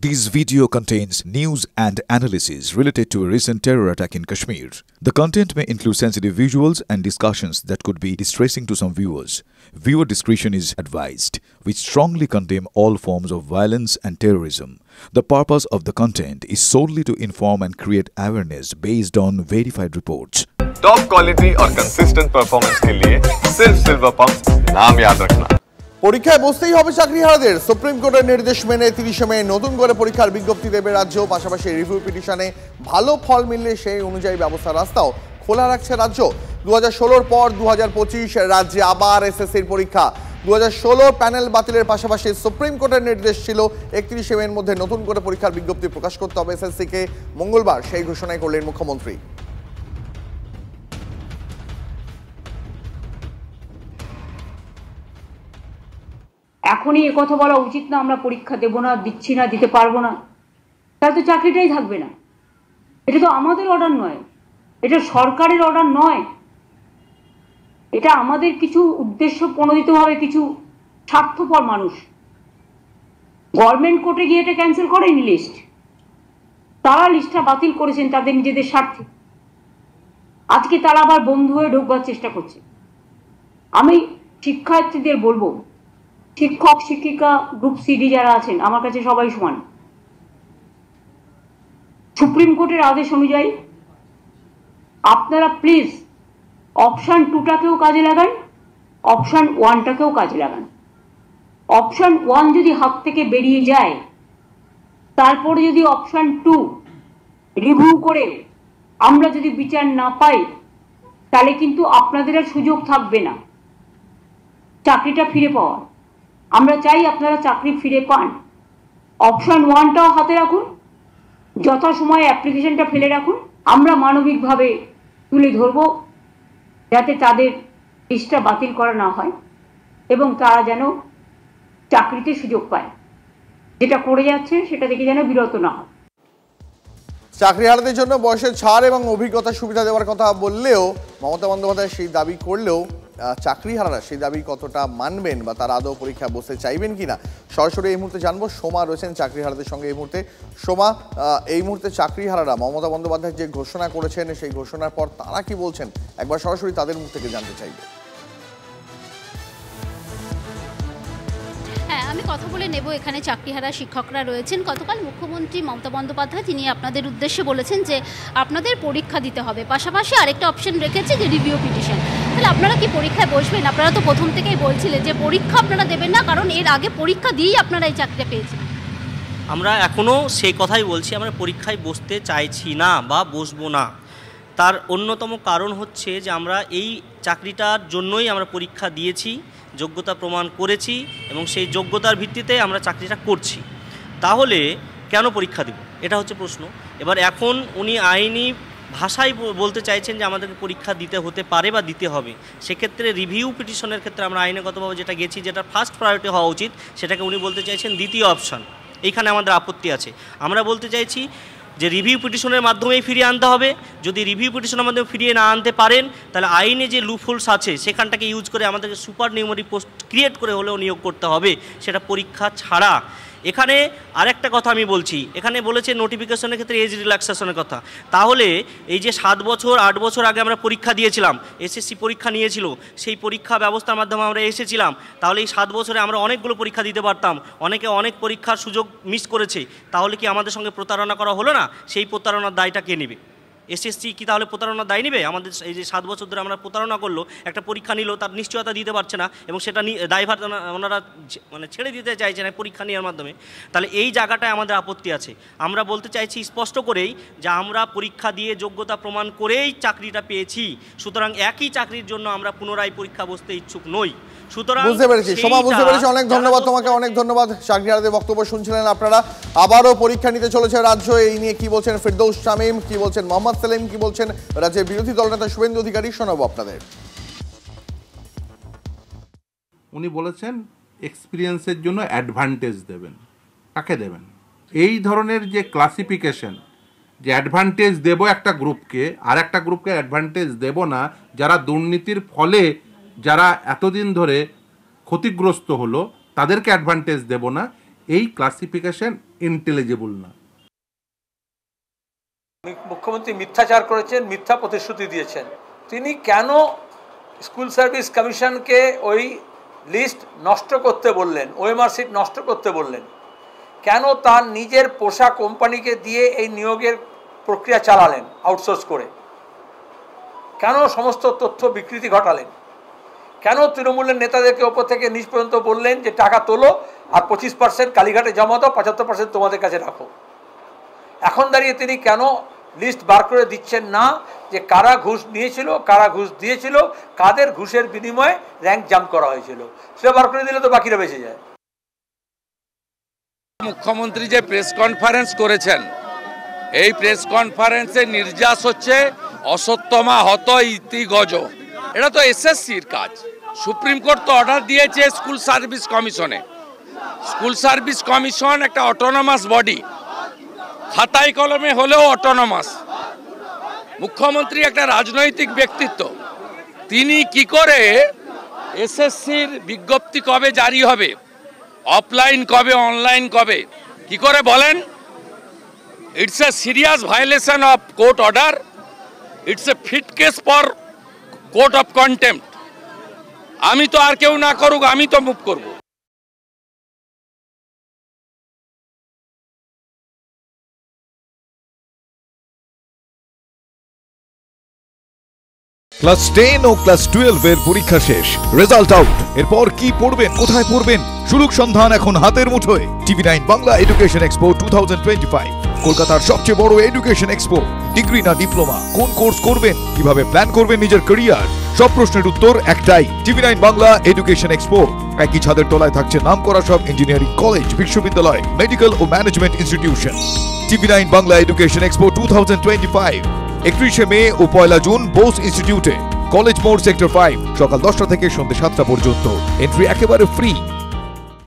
This video contains news and analysis related to a recent terror attack in Kashmir. The content may include sensitive visuals and discussions that could be distressing to some viewers. Viewer discretion is advised. We strongly condemn all forms of violence and terrorism. The purpose of the content is solely to inform and create awareness based on verified reports. Top quality और consistent performance के लिए सिर्फ silver pump नाम याद रखना। পরীক্ষায় বসতেই হবে চাকরিহারাদের। সুপ্রিম কোর্টের নির্দেশ মেনে 30 মে নতুন করে পরীক্ষার বিজ্ঞপ্তি দেবে রাজ্য। পাশাপাশি রিভিউ পিটিশনে ভালো ফল মিললে সেই অনুযায়ী ব্যবস্থার রাস্তাও খোলা রাখছে রাজ্য। 2016 পর 2025 রাজ্যে আবার এসএসসির পরীক্ষা। 2016 প্যানেল বাতিলের পাশাপাশি সুপ্রিম কোর্টের নির্দেশ ছিল 31 মের মধ্যে নতুন করে পরীক্ষার বিজ্ঞপ্তি প্রকাশ করতে হবে এসএসসিকে। মঙ্গলবার সেই ঘোষণাই করলেন মুখ্যমন্ত্রী। এখনই কথা বলা উচিত না আমরা পরীক্ষা দেব না, দিচ্ছি না, দিতে পারবো না, তাহলে তো চাকরিটাই থাকবে না। এটা তো আমাদের অর্ডার নয়, এটা সরকারের অর্ডার নয়, এটা আমাদের কিছু উদ্দেশ্য প্রণোদিতভাবে কিছু স্বার্থপর মানুষ গভর্নমেন্ট কোর্টে গিয়ে এটা ক্যান্সেল করেনি লিস্ট, তারা লিস্টটা বাতিল করেছেন তাদের নিজেদের স্বার্থে। আজকে তারা আবার বন্ধ হয়ে ঢোকবার চেষ্টা করছে। আমি শিক্ষার্থীদের বলবো, শিক্ষক শিক্ষিকা গ্রুপ সিডি যারা আছেন আমার কাছে সবাই সমান। সুপ্রিম কোর্টের আদেশ অনুযায়ী আপনারা প্লিজ অপশন 2টাকেও কাজে লাগান, অপশন 1টাকেও কাজে লাগান। অপশন 1 যদি হাত থেকে বেরিয়ে যায়, তারপরে যদি অপশন 2 রিভিউ করে আমরা যদি বিচার না পাই, তাহলে কিন্তু আপনাদের আর সুযোগ থাকবে না চাকরিটা ফিরে পাওয়া। আমরা চাই আপনারা চাকরি ফিরে পান। অপশন 1টাও হাতে রাখুন, যথাসময়ে অ্যাপ্লিকেশনটা ফেলে রাখুন। আমরা মানবিকভাবে তুলে ধরব যাতে তাদের লিস্টটা বাতিল করা না হয় এবং তারা যেন চাকরিতে সুযোগ পায়। যেটা করে যাচ্ছে সেটা থেকে যেন বিরত না হয়। চাকরিহারাদের জন্য বয়সের ছাড় এবং অভিজ্ঞতার সুবিধা দেওয়ার কথা বললেও মমতা বন্দ্যোপাধ্যায় সেই দাবি করলেও চাকরিহারারা সেই দাবি কতটা মানবেন বা তারা আদৌ পরীক্ষা বসতে চাইবেন কিনা সরাসরি এই মুহূর্তে জানবো। সোমা রয়েছেন চাকরিহারাদের সঙ্গে এই মুহূর্তে। সোমা, এই মুহূর্তে চাকরিহারারা মমতা বন্দ্যোপাধ্যায় যে ঘোষণা করেছেন সেই ঘোষণার পর তারা কি বলছেন একবার সরাসরি তাদের মুখ থেকে জানতে চাইবে। হ্যাঁ, আমি কথা বলে নেব। এখানে চাকরিহারা শিক্ষকরা রয়েছেন। গতকাল মুখ্যমন্ত্রী মমতা বন্দ্যোপাধ্যায় তিনি আপনাদের উদ্দেশ্যে বলেছেন যে আপনাদের পরীক্ষা দিতে হবে, পাশাপাশি আরেকটা অপশন রেখেছে যে রিভিউ পিটিশন। তাহলে আপনারা কি পরীক্ষায় বসবেন? আপনারা তো প্রথম থেকেই বলছিলেন যে পরীক্ষা আপনারা দেবেন না, কারণ এর আগে পরীক্ষা দিয়েই আপনারা এই চাকরিটা পেয়েছেন। আমরা এখনও সেই কথাই বলছি, আমরা পরীক্ষায় বসতে চাইছি না বা বসবো না। তার অন্যতম কারণ হচ্ছে যে আমরা এই চাকরিটার জন্যই আমরা পরীক্ষা দিয়েছি, যোগ্যতা প্রমাণ করেছি এবং সেই যোগ্যতার ভিত্তিতে আমরা চাকরিটা করছি। তাহলে কেন পরীক্ষা দেব, এটা হচ্ছে প্রশ্ন। এবার এখন উনি আইনি ভাষায় বলতে চাইছেন যে আমাদেরকে পরীক্ষা দিতে হতে পারে বা দিতে হবে। সেক্ষেত্রে রিভিউ পিটিশনের ক্ষেত্রে আমরা আইনগতভাবে যেটা গেছি, যেটা ফার্স্ট প্রায়োরিটি হওয়া উচিত, সেটাকে উনি বলতে চাইছেন দ্বিতীয় অপশন। এইখানে আমাদের আপত্তি আছে। আমরা বলতে চাইছি যে রিভিউ পিটিশনের মাধ্যমেই ফিরিয়ে আনতে হবে। যদি রিভিউ পিটিশনের মাধ্যমে ফিরিয়ে না আনতে পারেন, তাহলে আইনে যে লুপহোলস আছে সেখানটাকে ইউজ করে আমাদেরকে সুপার নিউমারি পোস্ট ক্রিয়েট করে হলেও নিয়োগ করতে হবে, সেটা পরীক্ষা ছাড়া। এখানে আরেকটা কথা আমি বলছি, এখানে বলেছে নোটিফিকেশনের ক্ষেত্রে এজ রিল্যাক্সেশনের কথা। তাহলে এই যে 7 বছর 8 বছর আগে আমরা পরীক্ষা দিয়েছিলাম, এসএসসি পরীক্ষা নিয়েছিল, সেই পরীক্ষা ব্যবস্থার মাধ্যমে আমরা এসেছিলাম, তাহলে এই 7 বছরে আমরা অনেকগুলো পরীক্ষা দিতে পারতাম। অনেকে অনেক পরীক্ষার সুযোগ মিস করেছে। তাহলে কি আমাদের সঙ্গে প্রতারণা করা হলো না? সেই প্রতারণার দায়টা কে নেবে? এসএসসি কি তাহলে প্রতারণার দায় নেবে? আমাদের এই যে 7 বছর ধরে আমরা প্রতারণা করলো, একটা পরীক্ষা নিল, তার নিশ্চয়তা দিতে পারছে না এবং সেটা দায়ভার ওনারা মানে ছেড়ে দিতে চাইছে না পরীক্ষা নেওয়ার মাধ্যমে। তাহলে এই জায়গাটায় আমাদের আপত্তি আছে। আমরা বলতে চাইছি স্পষ্ট করেই যে আমরা পরীক্ষা দিয়ে যোগ্যতা প্রমাণ করেই চাকরিটা পেয়েছি, সুতরাং একই চাকরির জন্য আমরা পুনরায় পরীক্ষা বসতে ইচ্ছুক নই। বুঝতে পেরেছি সোমা, বুঝতে পেরেছি। অনেক ধন্যবাদ তোমাকে, অনেক ধন্যবাদ। চাকরিহারাদের বক্তব্য শুনছিলেন আপনারা। আবারও পরীক্ষা নিতে চলেছে রাজ্য। এই নিয়ে কি বলছেন ফিরদৌস শামীম, কি বলছেন মোহাম্মদ সেলিম, কি বলছেন রাজ্যের বিরোধী দলনেতা শুভেন্দু অধিকারী, শোনাবো আপনাদের। উনি বলেছেন এক্সপিরিয়েন্সের জন্য অ্যাডভান্টেজ দেবেন। কাকে দেবেন? এই ধরনের যে ক্লাসিফিকেশন, যে অ্যাডভান্টেজ দেব একটা গ্রুপকে আর একটা গ্রুপকে অ্যাডভান্টেজ দেব না, যারা দুর্নীতির ফলে যারা এতদিন ধরে ক্ষতিগ্রস্ত হলো তাদেরকে অ্যাডভান্টেজ দেব না, এই ক্লাসিফিকেশন ইন্টেলিজেবল না। মুখ্যমন্ত্রী মিথ্যাচার করেছেন, মিথ্যা প্রতিশ্রুতি দিয়েছেন। তিনি কেন স্কুল সার্ভিস কমিশনকে ওই লিস্ট নষ্ট করতে বললেন, ওএমআর সিট নষ্ট করতে বললেন? কেন তার নিজের পোষা কোম্পানিকে দিয়ে এই নিয়োগের প্রক্রিয়া চালালেন আউটসোর্স করে? কেন সমস্ত তথ্য বিকৃতি ঘটালেন? কেন তৃণমূলের নেতাদেরকে ওপর থেকে নিচ পর্যন্ত বললেন যে টাকা তোলো আর 25% কালীঘাটে জমা দাও, 75% তোমাদের কাছে রাখো? এখন দাঁড়িয়ে তিনি কেন লিস্ট বার করে দিচ্ছেন না যে কারা ঘুষ নিয়েছিল, কারা ঘুষ দিয়েছিল, কাদের ঘুষের বিনিময়ে র্যাঙ্ক জাম্প করা হয়েছিল? সেটা বার করে দিলে তো বাকিরা বেঁচে যায়। মুখ্যমন্ত্রী যে প্রেস কনফারেন্স করেছেন, এই প্রেস কনফারেন্সে নির্যাস হচ্ছে অসত্যমা হত ইতি গজ। এটা তো এসএসসির কাজ। সুপ্রিম কোর্ট তো অর্ডার দিয়েছে স্কুল সার্ভিস কমিশনে। স্কুল সার্ভিস কমিশন একটা অটোনমাস বডি, খাতায় কলমে হলেও অটোনমাস। মুখ্যমন্ত্রী একটা রাজনৈতিক ব্যক্তিত্ব, তিনি কি করে এসএসসির বিজ্ঞপ্তি কবে জারি হবে, অফলাইন কবে, অনলাইন কবে, কি করে বলেন? It's a serious violation of court order, it's a fit case for court of contempt. আমি তো আর কেউ না করুক, আমি তো মুভ করব। ক্লাস 10 ও ক্লাস 12 এর পরীক্ষা শেষ, রেজাল্ট আউট। এরপর কি পড়বেন, কোথায় পড়বেন? সুলুক সন্ধান এখন হাতের মুঠোয়। TV9 বাংলা এডুকেশন এক্সপো 2025, কলকাতার সবচেয়ে বড় এডুকেশন এক্সপো। ডিগ্রি না ডিপ্লোমা, কোন কোর্স করবেন, কিভাবে প্ল্যান করবেন নিজের ক্যারিয়ার, সব প্রশ্নের উত্তর একটাই। TV9 Bangla education expo. একই ছাদের তলায় থাকছে নামকরা সব ইঞ্জিনিয়ারিং কলেজ, বিশ্ববিদ্যালয়, মেডিকেল ও management institution. TV9 Bangla education expo 2025, 31 May ও 1 জুন বোস ইনস্টিটিউটে, কলেজ মোড়, সেক্টর 5, সকাল 10টা থেকে সন্ধ্যে 7টা পর্যন্ত। এন্ট্রি একেবারে ফ্রি।